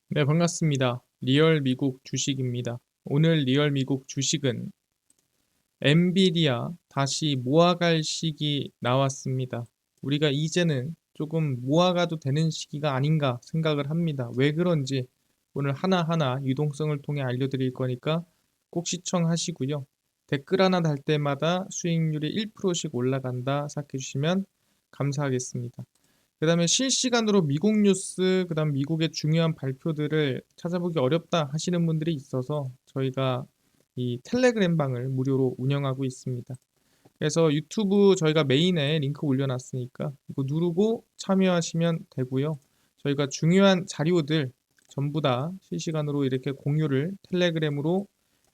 네, 반갑습니다. 리얼 미국 주식입니다. 오늘 리얼 미국 주식은 엔비디아 다시 모아갈 시기 나왔습니다. 우리가 이제는 조금 모아가도 되는 시기가 아닌가 생각을 합니다. 왜 그런지 오늘 하나하나 유동성을 통해 알려드릴 거니까 꼭 시청하시고요. 댓글 하나 달 때마다 수익률이 1%씩 올라간다 생각해 주시면 감사하겠습니다. 그 다음에 실시간으로 미국 뉴스, 그 다음 미국의 중요한 발표들을 찾아보기 어렵다 하시는 분들이 있어서 저희가 이 텔레그램 방을 무료로 운영하고 있습니다. 그래서 유튜브 저희가 메인에 링크 올려놨으니까 이거 누르고 참여하시면 되고요. 저희가 중요한 자료들 전부 다 실시간으로 이렇게 공유를 텔레그램으로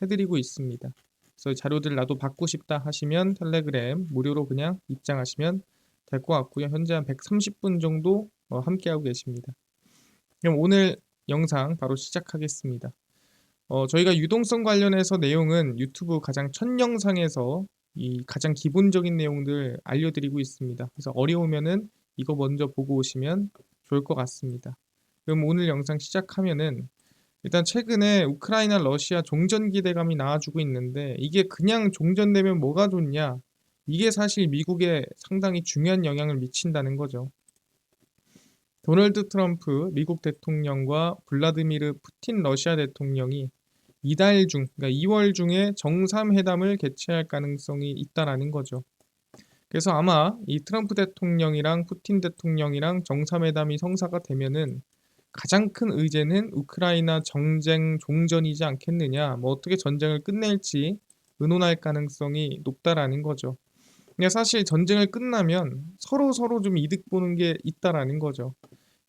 해드리고 있습니다. 그래서 자료들 나도 받고 싶다 하시면 텔레그램 무료로 그냥 입장하시면 될 것 같고요. 현재 한 130분 정도 함께하고 계십니다. 그럼 오늘 영상 바로 시작하겠습니다. 저희가 유동성 관련해서 내용은 유튜브 가장 첫 영상에서 이 가장 기본적인 내용들 알려드리고 있습니다. 그래서 어려우면은 이거 먼저 보고 오시면 좋을 것 같습니다. 그럼 오늘 영상 시작하면은 일단 최근에 우크라이나 러시아 종전 기대감이 나와주고 있는데 이게 그냥 종전되면 뭐가 좋냐? 이게 사실 미국에 상당히 중요한 영향을 미친다는 거죠. 도널드 트럼프 미국 대통령과 블라디미르 푸틴 러시아 대통령이 이달 중, 그러니까 2월 중에 정상회담을 개최할 가능성이 있다라는 거죠. 그래서 아마 이 트럼프 대통령이랑 푸틴 대통령이랑 정상회담이 성사가 되면은 가장 큰 의제는 우크라이나 정쟁 종전이지 않겠느냐, 뭐 어떻게 전쟁을 끝낼지 의논할 가능성이 높다라는 거죠. 근데 사실 전쟁을 끝나면 서로 좀 이득 보는 게 있다라는 거죠.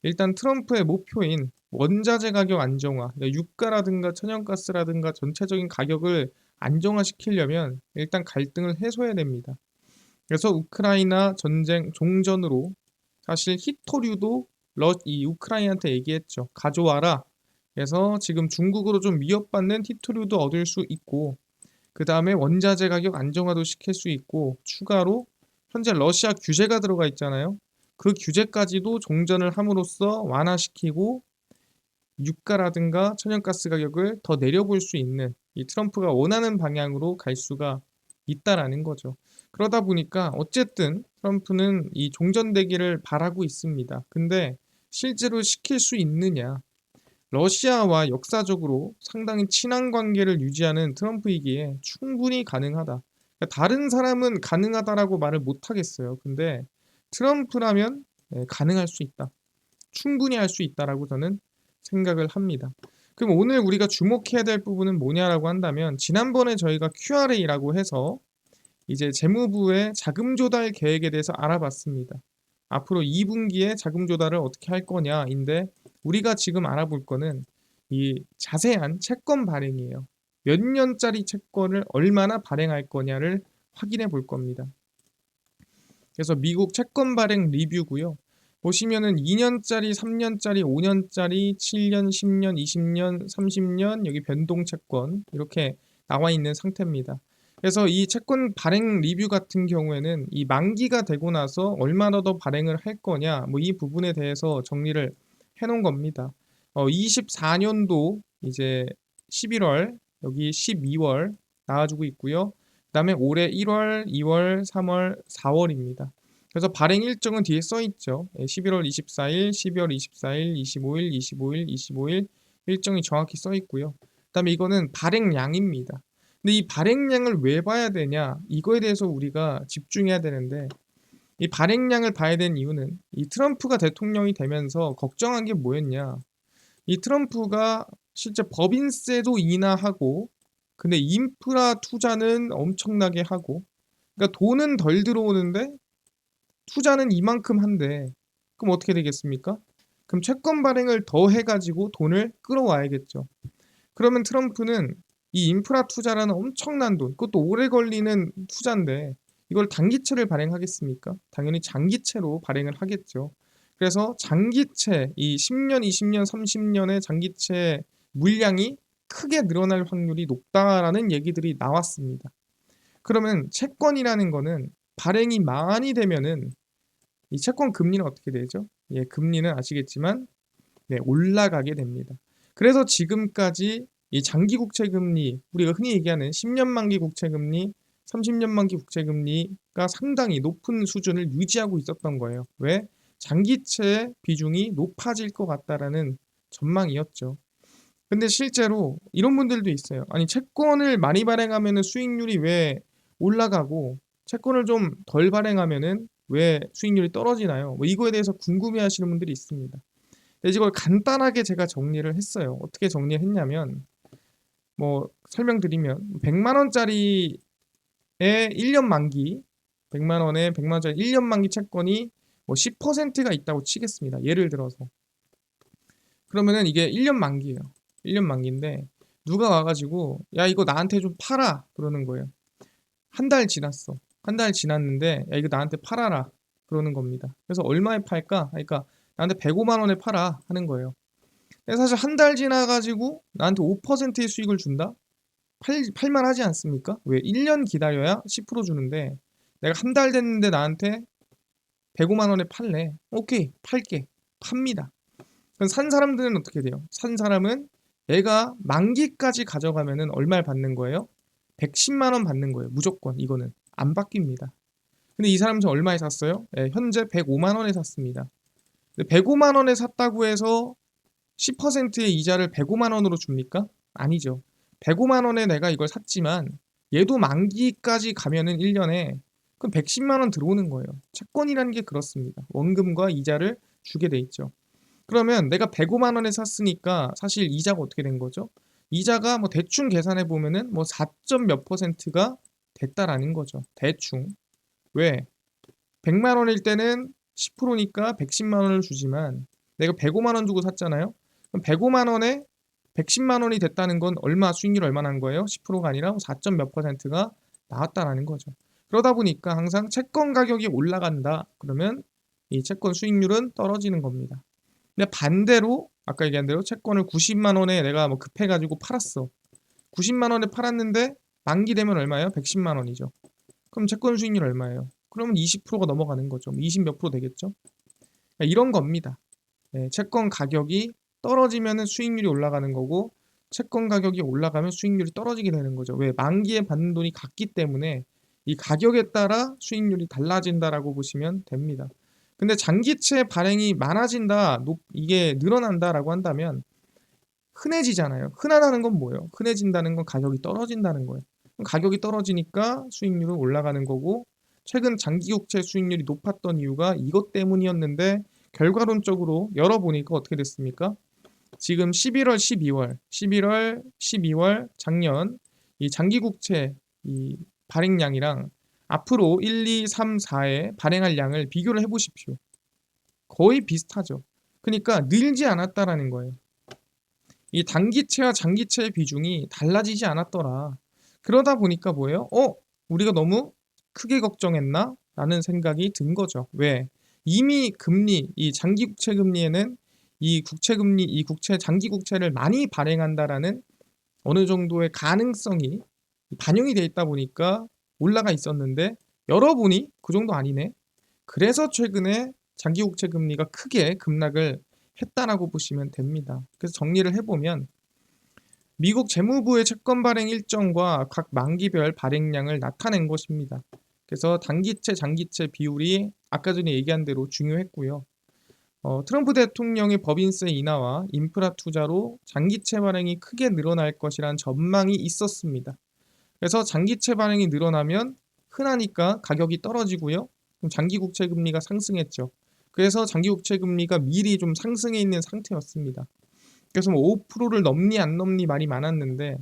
일단 트럼프의 목표인 원자재 가격 안정화, 그러니까 유가라든가 천연가스라든가 전체적인 가격을 안정화시키려면 일단 갈등을 해소해야 됩니다. 그래서 우크라이나 전쟁 종전으로 사실 히토류도 이 우크라이나한테 얘기했죠. 가져와라. 그래서 지금 중국으로 좀 위협받는 히토류도 얻을 수 있고 그 다음에 원자재 가격 안정화도 시킬 수 있고 추가로 현재 러시아 규제가 들어가 있잖아요. 그 규제까지도 종전을 함으로써 완화시키고 유가라든가 천연가스 가격을 더 내려볼 수 있는 이 트럼프가 원하는 방향으로 갈 수가 있다라는 거죠. 그러다 보니까 어쨌든 트럼프는 이 종전되기를 바라고 있습니다. 근데 실제로 시킬 수 있느냐? 러시아와 역사적으로 상당히 친한 관계를 유지하는 트럼프이기에 충분히 가능하다. 그러니까 다른 사람은 가능하다라고 말을 못 하겠어요. 근데 트럼프라면 가능할 수 있다. 충분히 할 수 있다라고 저는 생각을 합니다. 그럼 오늘 우리가 주목해야 될 부분은 뭐냐라고 한다면 지난번에 저희가 QRA라고 해서 이제 재무부의 자금 조달 계획에 대해서 알아봤습니다. 앞으로 2분기에 자금 조달을 어떻게 할 거냐인데 우리가 지금 알아볼 거는 이 자세한 채권 발행이에요. 몇 년짜리 채권을 얼마나 발행할 거냐를 확인해 볼 겁니다. 그래서 미국 채권 발행 리뷰고요. 보시면은 2년짜리, 3년짜리, 5년짜리, 7년, 10년, 20년, 30년 여기 변동 채권 이렇게 나와 있는 상태입니다. 그래서 이 채권 발행 리뷰 같은 경우에는 이 만기가 되고 나서 얼마나 더 발행을 할 거냐 뭐 이 부분에 대해서 정리를 해 놓은 겁니다. 24년도 이제 11월 여기 12월 나와주고 있고요. 그다음에 올해 1월, 2월, 3월, 4월입니다. 그래서 발행 일정은 뒤에 써 있죠. 11월 24일, 12월 24일, 25일, 25일, 25일 일정이 정확히 써 있고요. 그다음에 이거는 발행량입니다. 근데 이 발행량을 왜 봐야 되냐? 이거에 대해서 우리가 집중해야 되는데 이 발행량을 봐야 되는 이유는 이 트럼프가 대통령이 되면서 걱정한 게 뭐였냐? 이 트럼프가 실제 법인세도 인하하고 근데 인프라 투자는 엄청나게 하고 그러니까 돈은 덜 들어오는데 투자는 이만큼 한데 그럼 어떻게 되겠습니까? 그럼 채권 발행을 더 해가지고 돈을 끌어와야겠죠. 그러면 트럼프는 이 인프라 투자라는 엄청난 돈, 그것도 오래 걸리는 투자인데 이걸 단기채를 발행하겠습니까? 당연히 장기채로 발행을 하겠죠. 그래서 장기채, 이 10년, 20년, 30년의 장기채 물량이 크게 늘어날 확률이 높다라는 얘기들이 나왔습니다. 그러면 채권이라는 거는 발행이 많이 되면은 이 채권 금리는 어떻게 되죠? 예, 금리는 아시겠지만 네, 올라가게 됩니다. 그래서 지금까지 이 장기 국채 금리, 우리가 흔히 얘기하는 10년 만기 국채 금리, 30년 만기 국채 금리가 상당히 높은 수준을 유지하고 있었던 거예요. 왜? 장기채 비중이 높아질 것 같다라는 전망이었죠. 근데 실제로 이런 분들도 있어요. 아니, 채권을 많이 발행하면은 수익률이 왜 올라가고 채권을 좀 덜 발행하면은 왜 수익률이 떨어지나요? 뭐 이거에 대해서 궁금해하시는 분들이 있습니다. 근데 이걸 간단하게 제가 정리를 했어요. 어떻게 정리했냐면 뭐 설명드리면 100만 원짜리의 1년 만기 100만 원에 100만 원짜리 1년 만기 채권이 뭐 10%가 있다고 치겠습니다. 예를 들어서. 그러면은 이게 1년 만기예요. 1년 만기인데 누가 와가지고 야 이거 나한테 좀 팔아 그러는 거예요. 한 달 지났어. 한 달 지났는데 야 이거 나한테 팔아라 그러는 겁니다. 그래서 얼마에 팔까? 그러니까 나한테 105만 원에 팔아 하는 거예요. 근데 사실 한 달 지나가지고 나한테 5%의 수익을 준다? 팔만 하지 않습니까? 왜? 1년 기다려야 10% 주는데 내가 한 달 됐는데 나한테 105만 원에 팔래. 오케이, 팔게. 팝니다. 그럼 산 사람들은 어떻게 돼요? 산 사람은 얘가 만기까지 가져가면은 얼마를 받는 거예요? 110만 원 받는 거예요. 무조건 이거는 안 바뀝니다. 근데 이 사람은 얼마에 샀어요? 예, 현재 105만 원에 샀습니다. 105만 원에 샀다고 해서 10%의 이자를 105만 원으로 줍니까? 아니죠. 105만 원에 내가 이걸 샀지만 얘도 만기까지 가면은 1년에 그럼 110만 원 들어오는 거예요. 채권이라는 게 그렇습니다. 원금과 이자를 주게 돼 있죠. 그러면 내가 105만 원에 샀으니까 사실 이자가 어떻게 된 거죠? 이자가 뭐 대충 계산해 보면은 뭐 4점 몇 %가 됐다라는 거죠. 대충. 왜? 100만 원일 때는 10%니까 110만 원을 주지만 내가 105만 원 주고 샀잖아요. 그럼 105만 원에 110만 원이 됐다는 건 얼마 수익률 얼마 난 거예요? 10%가 아니라 4점 몇 %가 나왔다라는 거죠. 그러다 보니까 항상 채권 가격이 올라간다. 그러면 이 채권 수익률은 떨어지는 겁니다. 근데 반대로 아까 얘기한 대로 채권을 90만 원에 내가 뭐 급해가지고 팔았어. 90만 원에 팔았는데 만기 되면 얼마예요? 110만 원이죠. 그럼 채권 수익률 얼마예요? 그러면 20%가 넘어가는 거죠. 20 몇 프로 되겠죠? 그러니까 이런 겁니다. 네, 채권 가격이 떨어지면 수익률이 올라가는 거고 채권 가격이 올라가면 수익률이 떨어지게 되는 거죠. 왜? 만기에 받는 돈이 같기 때문에 이 가격에 따라 수익률이 달라진다라고 보시면 됩니다. 근데 장기채 발행이 많아진다, 이게 늘어난다라고 한다면 흔해지잖아요. 흔하다는 건 뭐예요? 흔해진다는 건 가격이 떨어진다는 거예요. 가격이 떨어지니까 수익률은 올라가는 거고 최근 장기국채 수익률이 높았던 이유가 이것 때문이었는데 결과론적으로 열어보니까 어떻게 됐습니까? 지금 11월, 12월, 11월, 12월 작년 이 장기국채 이 발행량이랑 앞으로 1, 2, 3, 4에 발행할 양을 비교를 해보십시오. 거의 비슷하죠. 그러니까 늘지 않았다라는 거예요. 이 단기채와 장기채의 비중이 달라지지 않았더라. 그러다 보니까 뭐예요? 우리가 너무 크게 걱정했나? 라는 생각이 든 거죠. 왜? 이미 금리, 이 장기국채 금리에는 이 국채 금리, 이 국채, 장기국채를 많이 발행한다라는 어느 정도의 가능성이 반영이 돼 있다 보니까 올라가 있었는데 열어보니 그 정도 아니네. 그래서 최근에 장기국채 금리가 크게 급락을 했다라고 보시면 됩니다. 그래서 정리를 해보면 미국 재무부의 채권 발행 일정과 각 만기별 발행량을 나타낸 것입니다. 그래서 단기채, 장기채 비율이 아까 전에 얘기한 대로 중요했고요. 트럼프 대통령의 법인세 인하와 인프라 투자로 장기채 발행이 크게 늘어날 것이란 전망이 있었습니다. 그래서 장기채 발행이 늘어나면 흔하니까 가격이 떨어지고요. 그럼 장기국채 금리가 상승했죠. 그래서 장기국채 금리가 미리 좀 상승해 있는 상태였습니다. 그래서 뭐 5%를 넘니 안 넘니 말이 많았는데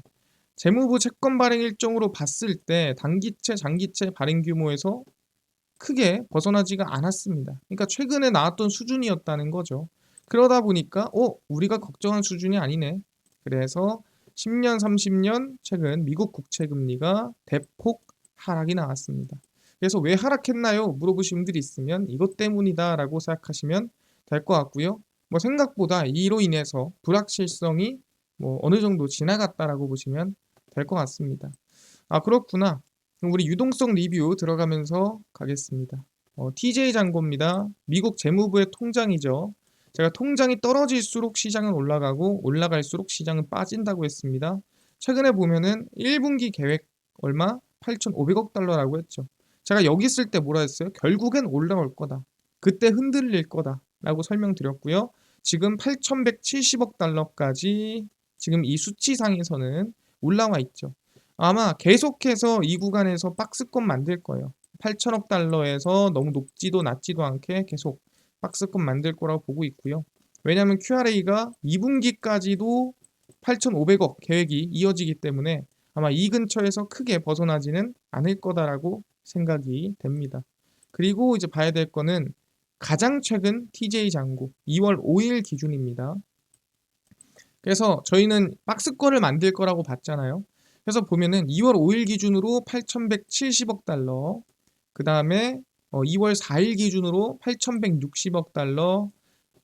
재무부 채권 발행 일정으로 봤을 때 단기채, 장기채 발행 규모에서 크게 벗어나지가 않았습니다. 그러니까 최근에 나왔던 수준이었다는 거죠. 그러다 보니까 우리가 걱정한 수준이 아니네. 그래서 10년, 30년 최근 미국 국채 금리가 대폭 하락이 나왔습니다. 그래서 왜 하락했나요? 물어보신 분들이 있으면 이것 때문이다라고 생각하시면 될 것 같고요. 뭐 생각보다 이로 인해서 불확실성이 뭐 어느 정도 지나갔다라고 보시면 될 것 같습니다. 아, 그렇구나. 그럼 우리 유동성 리뷰 들어가면서 가겠습니다. TJ 장고입니다. 미국 재무부의 통장이죠. 제가 통장이 떨어질수록 시장은 올라가고 올라갈수록 시장은 빠진다고 했습니다. 최근에 보면은 1분기 계획 얼마? 8,500억 달러라고 했죠. 제가 여기 있을 때 뭐라 했어요? 결국엔 올라올 거다. 그때 흔들릴 거다라고 설명드렸고요. 지금 8,170억 달러까지 지금 이 수치상에서는 올라와 있죠. 아마 계속해서 이 구간에서 박스권 만들 거예요. 8천억 달러에서 너무 높지도 낮지도 않게 계속 박스권 만들 거라고 보고 있고요. 왜냐하면 QRA가 2분기까지도 8,500억 계획이 이어지기 때문에 아마 이 근처에서 크게 벗어나지는 않을 거다라고 생각이 됩니다. 그리고 이제 봐야 될 거는 가장 최근 TJ 잔고 2월 5일 기준입니다. 그래서 저희는 박스권을 만들 거라고 봤잖아요. 그래서 보면은 2월 5일 기준으로 8,170억 달러, 그 다음에 2월 4일 기준으로 8,160억 달러,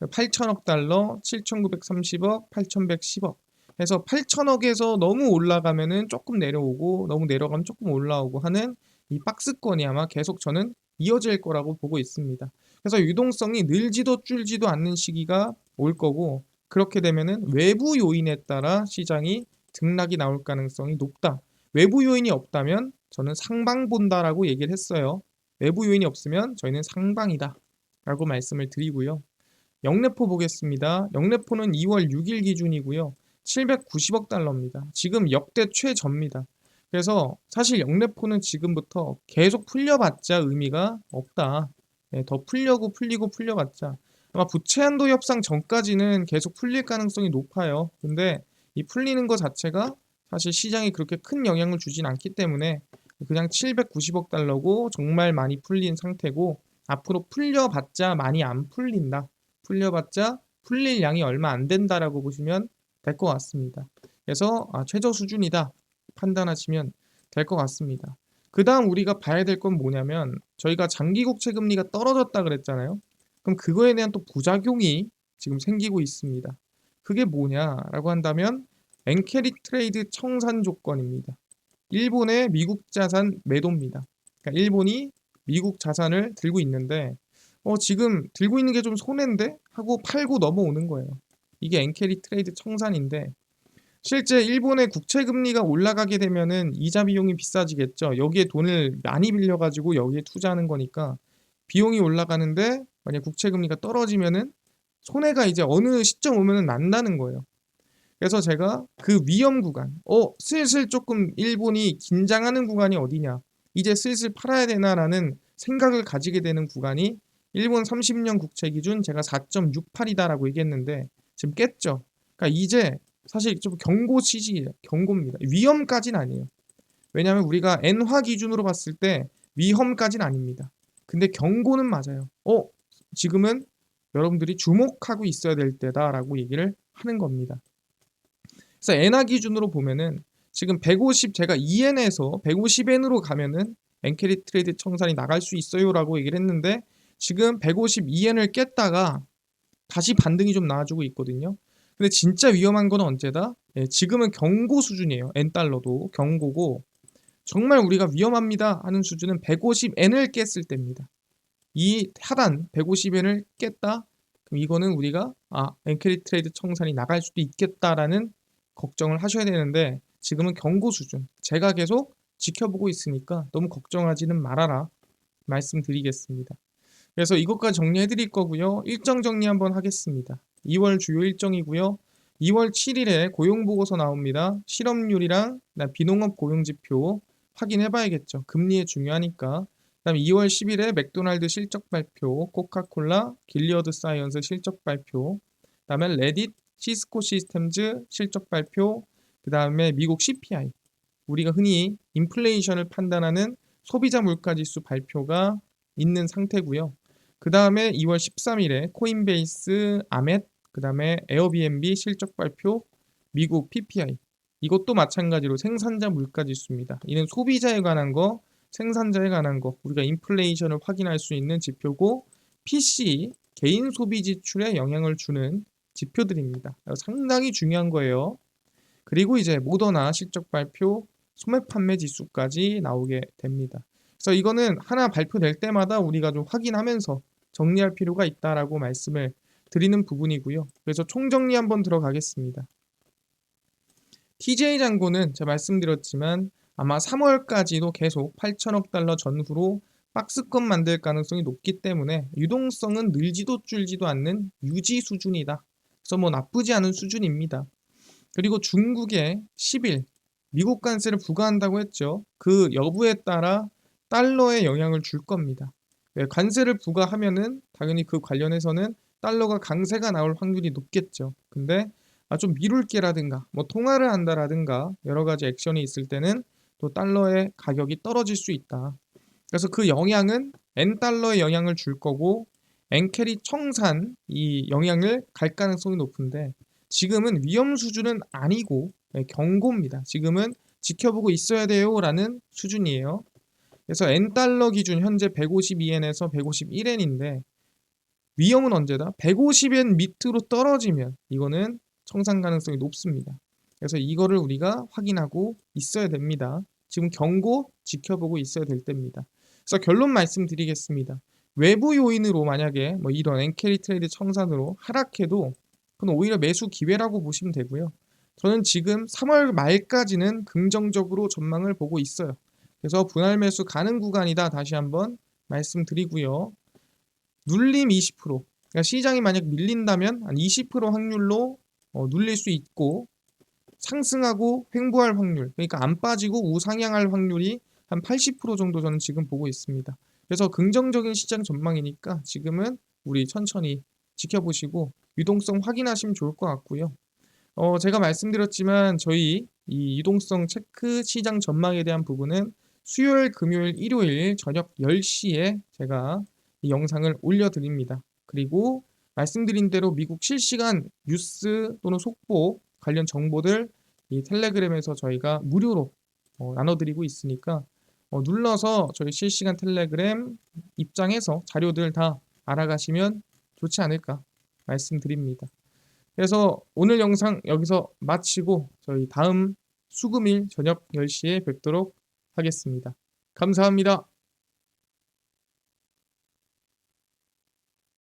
8천억 달러, 7,930억, 8,110억. 해서 8천억에서 너무 올라가면은 조금 내려오고 너무 내려가면 조금 올라오고 하는 이 박스권이 아마 계속 저는 이어질 거라고 보고 있습니다. 그래서 유동성이 늘지도 줄지도 않는 시기가 올 거고 그렇게 되면은 외부 요인에 따라 시장이 등락이 나올 가능성이 높다. 외부 요인이 없다면 저는 상방 본다라고 얘기를 했어요. 외부 요인이 없으면 저희는 상방이다 라고 말씀을 드리고요. 영래포 보겠습니다. 영래포는 2월 6일 기준이고요. 790억 달러입니다. 지금 역대 최저입니다. 그래서 사실 영래포는 지금부터 계속 풀려봤자 의미가 없다. 네, 더 풀려고 풀리고 풀려봤자 아마 부채 한도 협상 전까지는 계속 풀릴 가능성이 높아요. 근데 이 풀리는 것 자체가 사실 시장에 그렇게 큰 영향을 주진 않기 때문에 그냥 790억 달러고 정말 많이 풀린 상태고 앞으로 풀려봤자 많이 안 풀린다. 풀려봤자 풀릴 양이 얼마 안 된다라고 보시면 될 것 같습니다. 그래서 최저 수준이다 판단하시면 될 것 같습니다. 그 다음 우리가 봐야 될 건 뭐냐면 저희가 장기 국채 금리가 떨어졌다 그랬잖아요. 그럼 그거에 대한 또 부작용이 지금 생기고 있습니다. 그게 뭐냐라고 한다면 엔캐리 트레이드 청산 조건입니다. 일본의 미국 자산 매도입니다. 그러니까 일본이 미국 자산을 들고 있는데 지금 들고 있는 게 좀 손해인데 하고 팔고 넘어오는 거예요. 이게 엔캐리 트레이드 청산인데 실제 일본의 국채 금리가 올라가게 되면은 이자 비용이 비싸지겠죠. 여기에 돈을 많이 빌려가지고 여기에 투자하는 거니까 비용이 올라가는데 만약 국채 금리가 떨어지면은 손해가 이제 어느 시점 오면은 난다는 거예요. 그래서 제가 그 위험 구간, 슬슬 조금 일본이 긴장하는 구간이 어디냐, 이제 슬슬 팔아야 되나라는 생각을 가지게 되는 구간이 일본 30년 국채 기준 제가 4.68이다라고 얘기했는데 지금 깼죠. 그러니까 이제 사실 좀 경고 시기예요. 경고입니다. 위험까지는 아니에요. 왜냐하면 우리가 엔화 기준으로 봤을 때 위험까지는 아닙니다. 근데 경고는 맞아요. 지금은 여러분들이 주목하고 있어야 될 때다라고 얘기를 하는 겁니다. 그래서 엔화 기준으로 보면은 지금 150 제가 2엔에서 150엔으로 가면은 엔캐리 트레이드 청산이 나갈 수 있어요라고 얘기를 했는데 지금 152엔을 깼다가 다시 반등이 좀 나와주고 있거든요. 근데 진짜 위험한 건 언제다? 지금은 경고 수준이에요. 엔달러도 경고고 정말 우리가 위험합니다 하는 수준은 150엔을 깼을 때입니다. 이 하단 150엔을 깼다? 그럼 이거는 우리가 엔캐리 트레이드 청산이 나갈 수도 있겠다라는 걱정을 하셔야 되는데 지금은 경고 수준. 제가 계속 지켜보고 있으니까 너무 걱정하지는 말아라 말씀드리겠습니다. 그래서 이것까지 정리해 드릴 거고요. 일정 정리 한번 하겠습니다. 2월 주요 일정이고요. 2월 7일에 고용보고서 나옵니다. 실업률이랑 비농업 고용지표 확인해 봐야겠죠. 금리에 중요하니까. 그다음에 2월 10일에 맥도날드 실적 발표, 코카콜라, 길리어드 사이언스 실적 발표, 그다음에 레딧, 시스코 시스템즈 실적 발표, 그다음에 미국 CPI, 우리가 흔히 인플레이션을 판단하는 소비자 물가지수 발표가 있는 상태고요. 그 다음에 2월 13일에 코인베이스, 아멧, 그 다음에 에어비앤비 실적 발표, 미국 PPI, 이것도 마찬가지로 생산자 물가지수입니다. 이는 소비자에 관한 거, 생산자에 관한 거, 우리가 인플레이션을 확인할 수 있는 지표고 PC, 개인 소비 지출에 영향을 주는 지표들입니다. 상당히 중요한 거예요. 그리고 이제 모더나 실적 발표, 소매 판매 지수까지 나오게 됩니다. 그래서 이거는 하나 발표될 때마다 우리가 좀 확인하면서 정리할 필요가 있다라고 말씀을 드리는 부분이고요. 그래서 총정리 한번 들어가겠습니다. TJ 잔고는 제가 말씀드렸지만 아마 3월까지도 계속 8천억 달러 전후로 박스권 만들 가능성이 높기 때문에 유동성은 늘지도 줄지도 않는 유지 수준이다. 그래서 뭐 나쁘지 않은 수준입니다. 그리고 중국의 10일 미국 관세를 부과한다고 했죠. 그 여부에 따라 달러에 영향을 줄 겁니다. 관세를 부과하면은 당연히 그 관련해서는 달러가 강세가 나올 확률이 높겠죠. 근데 좀 미룰게라든가 뭐 통화를 한다라든가 여러 가지 액션이 있을 때는 또 달러의 가격이 떨어질 수 있다. 그래서 그 영향은 N달러에 영향을 줄 거고 엔캐리 청산 이 영향을 갈 가능성이 높은데 지금은 위험 수준은 아니고 경고입니다. 지금은 지켜보고 있어야 돼요라는 수준이에요. 그래서 N달러 기준 현재 152엔에서 151엔인데 위험은 언제다? 150엔 밑으로 떨어지면 이거는 청산 가능성이 높습니다. 그래서 이거를 우리가 확인하고 있어야 됩니다. 지금 경고 지켜보고 있어야 될 때입니다. 그래서 결론 말씀드리겠습니다. 외부 요인으로 만약에 뭐 이런 엔캐리 트레이드 청산으로 하락해도 그건 오히려 매수 기회라고 보시면 되고요. 저는 지금 3월 말까지는 긍정적으로 전망을 보고 있어요. 그래서 분할 매수 가능 구간이다 다시 한번 말씀드리고요. 눌림 20%. 그러니까 시장이 만약 밀린다면 한 20% 확률로 눌릴 수 있고 상승하고 횡보할 확률, 그러니까 안 빠지고 우상향할 확률이 한 80% 정도 저는 지금 보고 있습니다. 그래서 긍정적인 시장 전망이니까 지금은 우리 천천히 지켜보시고 유동성 확인하시면 좋을 것 같고요. 제가 말씀드렸지만 저희 이 유동성 체크 시장 전망에 대한 부분은 수요일, 금요일, 일요일 저녁 10시에 제가 이 영상을 올려드립니다. 그리고 말씀드린 대로 미국 실시간 뉴스 또는 속보 관련 정보들 이 텔레그램에서 저희가 무료로 나눠드리고 있으니까 눌러서 저희 실시간 텔레그램 입장해서 자료들 다 알아가시면 좋지 않을까 말씀드립니다. 그래서 오늘 영상 여기서 마치고 저희 다음 수금일 저녁 10시에 뵙도록 하겠습니다. 감사합니다.